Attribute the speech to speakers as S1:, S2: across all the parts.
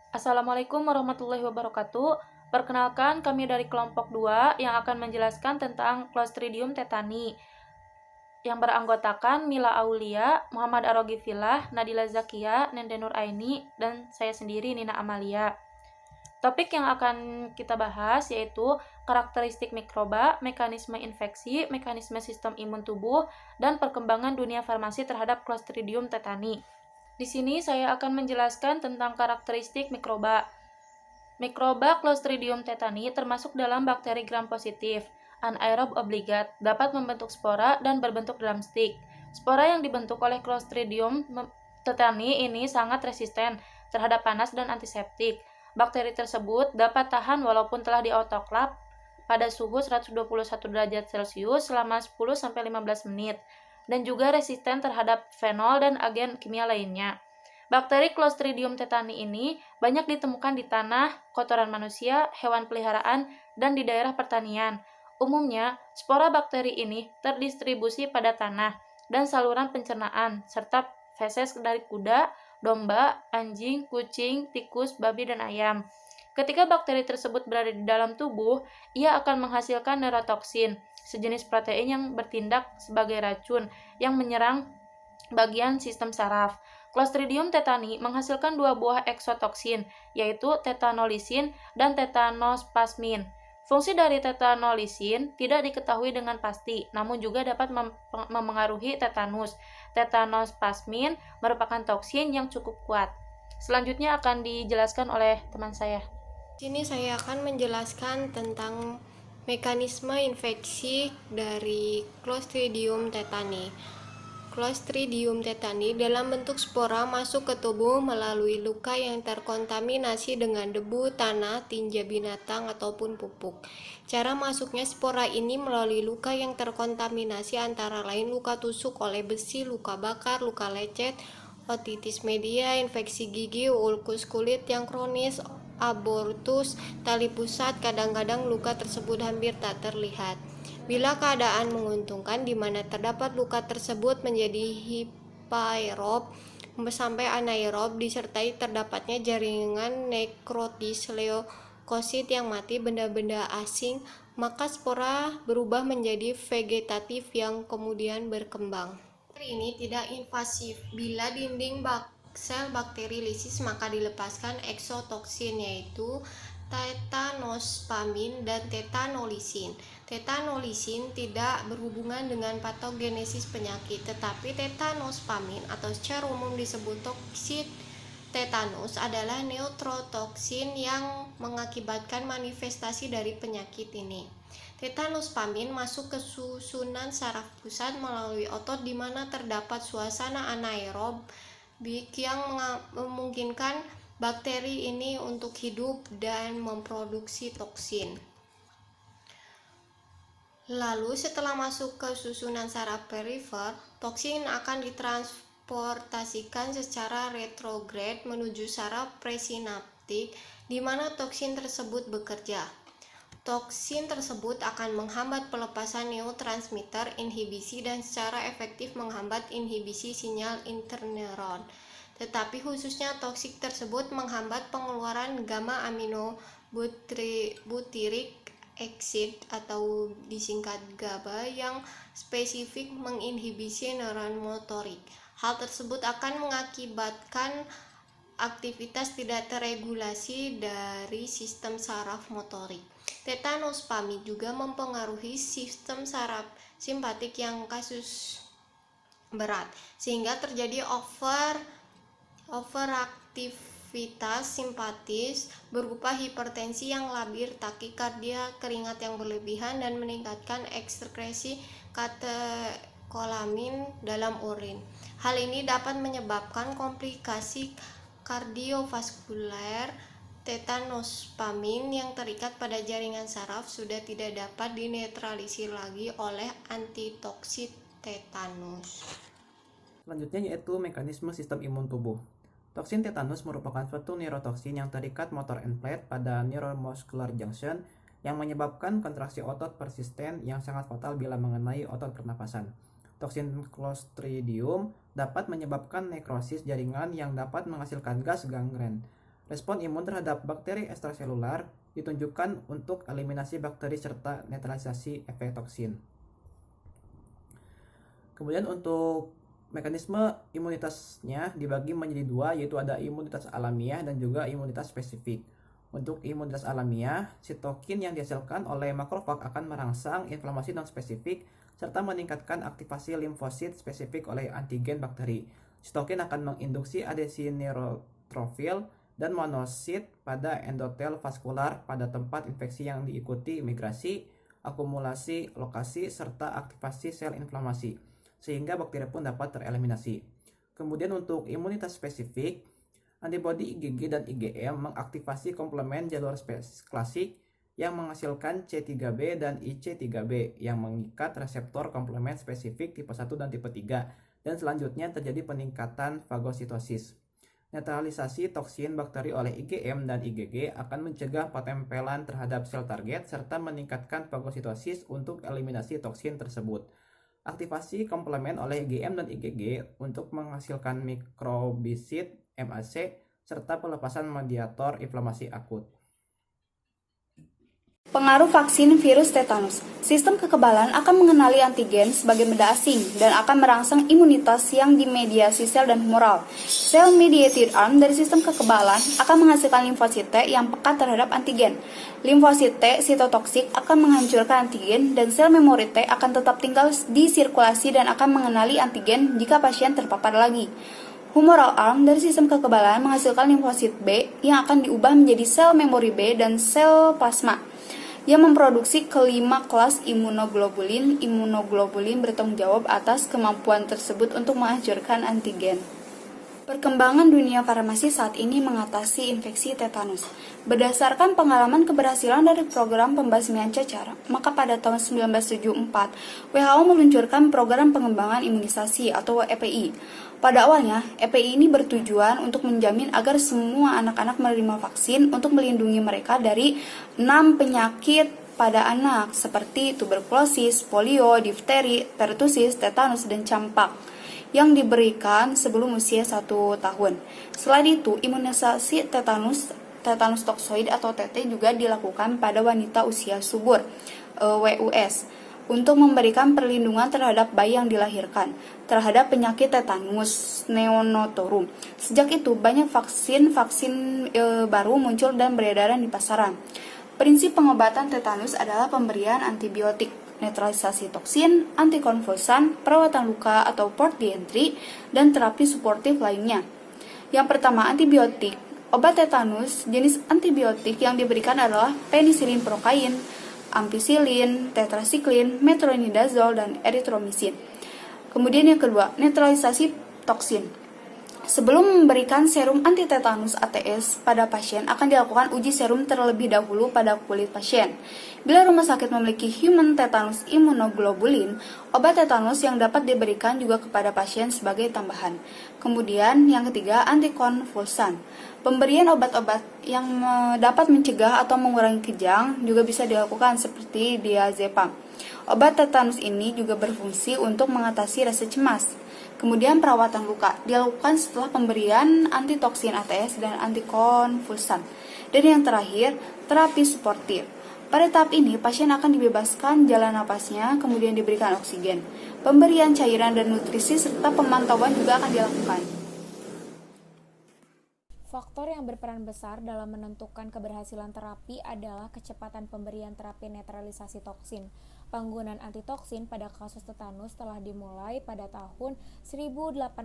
S1: Assalamualaikum warahmatullahi wabarakatuh. Perkenalkan, kami dari kelompok 2 yang akan menjelaskan tentang Clostridium tetani yang beranggotakan Mila Aulia, Muhammad Arogifilah, Nadila Zakia, Nende Nur Aini, dan saya sendiri Nina Amalia. Topik yang akan kita bahas yaitu karakteristik mikroba, mekanisme infeksi, mekanisme sistem imun tubuh, dan perkembangan dunia farmasi terhadap Clostridium tetani. Di sini saya akan menjelaskan tentang karakteristik mikroba. Mikroba Clostridium tetani termasuk dalam bakteri gram positif, anaerob obligat, dapat membentuk spora dan berbentuk dalam stik. Spora yang dibentuk oleh Clostridium tetani ini sangat resisten terhadap panas dan antiseptik. Bakteri tersebut dapat tahan walaupun telah diotoklaf pada suhu 121 derajat Celcius selama 10-15 menit dan juga resisten terhadap fenol dan agen kimia lainnya. Bakteri Clostridium tetani ini banyak ditemukan di tanah, kotoran manusia, hewan peliharaan, dan di daerah pertanian. Umumnya, spora bakteri ini terdistribusi pada tanah dan saluran pencernaan, serta feses dari kuda, domba, anjing, kucing, tikus, babi, dan ayam. Ketika bakteri tersebut berada di dalam tubuh, ia akan menghasilkan neurotoksin, sejenis protein yang bertindak sebagai racun yang menyerang bagian sistem saraf. Clostridium tetani menghasilkan dua buah eksotoksin, yaitu tetanolisin dan tetanospasmin. Fungsi dari tetanolisin tidak diketahui dengan pasti, namun juga dapat memengaruhi tetanus. Tetanospasmin merupakan toksin yang cukup kuat. Selanjutnya akan dijelaskan oleh teman saya.
S2: Sini saya akan menjelaskan tentang mekanisme infeksi dari Clostridium tetani. Clostridium tetani dalam bentuk spora masuk ke tubuh melalui luka yang terkontaminasi dengan debu, tanah, tinja binatang, ataupun pupuk. Cara masuknya spora ini melalui luka yang terkontaminasi antara lain luka tusuk oleh besi, luka bakar, luka lecet, otitis media, infeksi gigi, ulkus kulit yang kronis, abortus, tali pusat. Kadang-kadang luka tersebut hampir tak terlihat. Bila keadaan menguntungkan, di mana terdapat luka tersebut menjadi hipaerob sampai anaerob, disertai terdapatnya jaringan nekrotis leukosit yang mati, benda-benda asing, maka spora berubah menjadi vegetatif yang kemudian berkembang. Ini tidak invasif. Bila dinding sel bakteri lisis, maka dilepaskan eksotoksin, yaitu tetanospamin dan tetanolisin. Tetanolisin tidak berhubungan dengan patogenesis penyakit, tetapi tetanospamin atau secara umum disebut toksin tetanus adalah neutrotoksin yang mengakibatkan manifestasi dari penyakit ini. Tetanospamin masuk ke susunan saraf pusat melalui otot di mana terdapat suasana anaerob yang memungkinkan bakteri ini untuk hidup dan memproduksi toksin. Lalu setelah masuk ke susunan saraf perifer, toksin akan ditransportasikan secara retrograd menuju saraf presinaptik di mana toksin tersebut bekerja. Toksin tersebut akan menghambat pelepasan neurotransmitter inhibisi dan secara efektif menghambat inhibisi sinyal interneuron. Tetapi khususnya toksik tersebut menghambat pengeluaran gamma aminobutyric acid atau disingkat GABA yang spesifik menginhibisi neuron motorik. Hal tersebut akan mengakibatkan aktivitas tidak terregulasi dari sistem saraf motorik. Tetanospami juga mempengaruhi sistem saraf simpatik yang kasus berat, sehingga terjadi overaktivitas simpatis berupa hipertensi yang labil, takikardia, keringat yang berlebihan, dan meningkatkan ekskresi katekolamin dalam urin. Hal ini dapat menyebabkan komplikasi kardiovaskuler. Tetanospamin yang terikat pada jaringan saraf sudah tidak dapat dinetralisir lagi oleh antitoksin tetanus.
S3: Selanjutnya yaitu mekanisme sistem imun tubuh. Toksin tetanus merupakan suatu neurotoksin yang terikat motor end plate pada neuromuscular junction yang menyebabkan kontraksi otot persisten yang sangat fatal bila mengenai otot pernapasan. Toksin Clostridium dapat menyebabkan nekrosis jaringan yang dapat menghasilkan gas gangren. Respon imun terhadap bakteri ekstraselular ditunjukkan untuk eliminasi bakteri serta netralisasi efek toksin. Kemudian untuk mekanisme imunitasnya dibagi menjadi dua, yaitu ada imunitas alamiah dan juga imunitas spesifik. Untuk imunitas alamiah, sitokin yang dihasilkan oleh makrofag akan merangsang inflamasi non-spesifik serta meningkatkan aktivasi limfosit spesifik oleh antigen bakteri. Sitokin akan menginduksi adesi neutrofil dan monosit pada endotel vaskular pada tempat infeksi yang diikuti migrasi, akumulasi lokasi, serta aktivasi sel inflamasi, sehingga bakteri pun dapat tereliminasi. Kemudian untuk imunitas spesifik, antibodi IgG dan IgM mengaktifasi komplement jalur klasik yang menghasilkan C3b dan IC3b yang mengikat reseptor komplement spesifik tipe 1 dan tipe 3, dan selanjutnya terjadi peningkatan fagositosis. Netralisasi toksin bakteri oleh IgM dan IgG akan mencegah petempelan terhadap sel target serta meningkatkan fagositosis untuk eliminasi toksin tersebut. Aktivasi komplement oleh IgM dan IgG untuk menghasilkan mikrobisit MAC serta pelepasan mediator inflamasi akut.
S4: Pengaruh vaksin virus tetanus. Sistem kekebalan akan mengenali antigen sebagai benda asing dan akan merangsang imunitas yang dimediasi sel dan humoral. Cell-mediated arm dari sistem kekebalan akan menghasilkan limfosit T yang peka terhadap antigen. Limfosit T sitotoksik akan menghancurkan antigen dan sel memori T akan tetap tinggal di sirkulasi dan akan mengenali antigen jika pasien terpapar lagi. Humoral arm dari sistem kekebalan menghasilkan limfosit B yang akan diubah menjadi sel memori B dan sel plasma yang memproduksi kelima kelas imunoglobulin. Imunoglobulin bertanggung jawab atas kemampuan tersebut untuk menghancurkan antigen. Perkembangan dunia farmasi saat ini mengatasi infeksi tetanus. Berdasarkan pengalaman keberhasilan dari program pembasmian cacar, maka pada tahun 1974, WHO meluncurkan program pengembangan imunisasi atau EPI. Pada awalnya, EPI ini bertujuan untuk menjamin agar semua anak-anak menerima vaksin untuk melindungi mereka dari 6 penyakit pada anak seperti tuberkulosis, polio, difteri, pertusis, tetanus, dan campak yang diberikan sebelum usia 1 tahun. Selain itu, imunisasi tetanus toksoid atau TT juga dilakukan pada wanita usia subur WUS untuk memberikan perlindungan terhadap bayi yang dilahirkan terhadap penyakit tetanus neonatorum. Sejak itu, banyak vaksin baru muncul dan beredaran di pasaran. Prinsip pengobatan tetanus adalah pemberian antibiotik, netralisasi toksin, antikonvulsan, perawatan luka atau port di-entry, dan terapi suportif lainnya. Yang pertama, antibiotik. Obat tetanus jenis antibiotik yang diberikan adalah penisilin prokain, ampicillin, tetrasiklin, metronidazole, dan erythromycin. Kemudian yang kedua, netralisasi toksin. Sebelum memberikan serum antitetanus ATS pada pasien, akan dilakukan uji serum terlebih dahulu pada kulit pasien. Bila rumah sakit memiliki human tetanus immunoglobulin, obat tetanus yang dapat diberikan juga kepada pasien sebagai tambahan. Kemudian yang ketiga, antikonvulsan. Pemberian obat-obat yang dapat mencegah atau mengurangi kejang juga bisa dilakukan seperti diazepam. Obat tetanus ini juga berfungsi untuk mengatasi rasa cemas. Kemudian perawatan luka dilakukan setelah pemberian antitoksin ATS dan antikonvulsan. Dan yang terakhir, terapi suportif. Pada tahap ini, pasien akan dibebaskan jalan napasnya, kemudian diberikan oksigen. Pemberian cairan dan nutrisi serta pemantauan juga akan dilakukan.
S5: Faktor yang berperan besar dalam menentukan keberhasilan terapi adalah kecepatan pemberian terapi netralisasi toksin. Penggunaan antitoksin pada kasus tetanus telah dimulai pada tahun 1890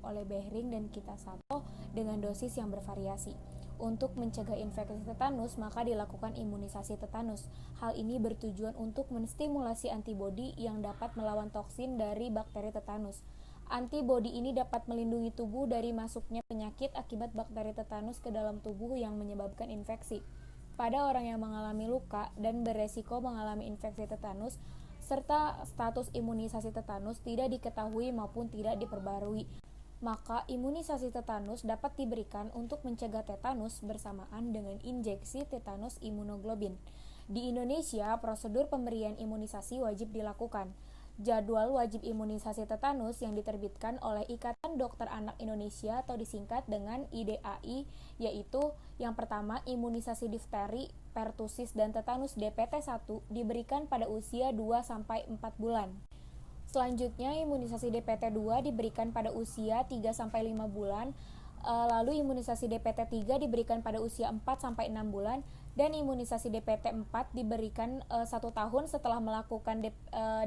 S5: oleh Behring dan Kitasato dengan dosis yang bervariasi. Untuk mencegah infeksi tetanus, maka dilakukan imunisasi tetanus. Hal ini bertujuan untuk menstimulasi antibodi yang dapat melawan toksin dari bakteri tetanus. Antibodi ini dapat melindungi tubuh dari masuknya penyakit akibat bakteri tetanus ke dalam tubuh yang menyebabkan infeksi. Pada orang yang mengalami luka dan beresiko mengalami infeksi tetanus, serta status imunisasi tetanus tidak diketahui maupun tidak diperbarui, maka imunisasi tetanus dapat diberikan untuk mencegah tetanus bersamaan dengan injeksi tetanus imunoglobin. Di Indonesia, prosedur pemberian imunisasi wajib dilakukan. jadwal wajib imunisasi tetanus yang diterbitkan oleh Ikatan Dokter Anak Indonesia atau disingkat dengan IDAI, yaitu yang pertama imunisasi difteri, pertusis, dan tetanus DPT-1 diberikan pada usia 2-4 bulan. Selanjutnya imunisasi DPT-2 diberikan pada usia 3-5 bulan, lalu imunisasi DPT-3 diberikan pada usia 4-6 bulan, dan imunisasi DPT-4 diberikan 1 tahun setelah melakukan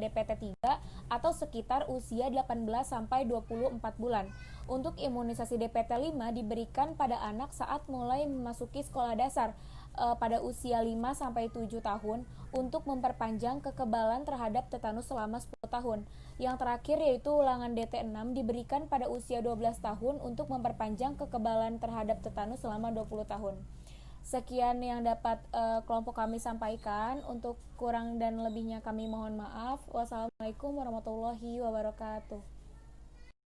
S5: DPT-3 atau sekitar usia 18-24 bulan. Untuk imunisasi DPT-5 diberikan pada anak saat mulai memasuki sekolah dasar pada usia 5-7 tahun untuk memperpanjang kekebalan terhadap tetanus selama 10 tahun. Yang terakhir yaitu ulangan DT6 diberikan pada usia 12 tahun untuk memperpanjang kekebalan terhadap tetanus selama 20 tahun. Sekian yang dapat kelompok kami sampaikan. Untuk kurang dan lebihnya kami mohon maaf. Wassalamualaikum warahmatullahi wabarakatuh.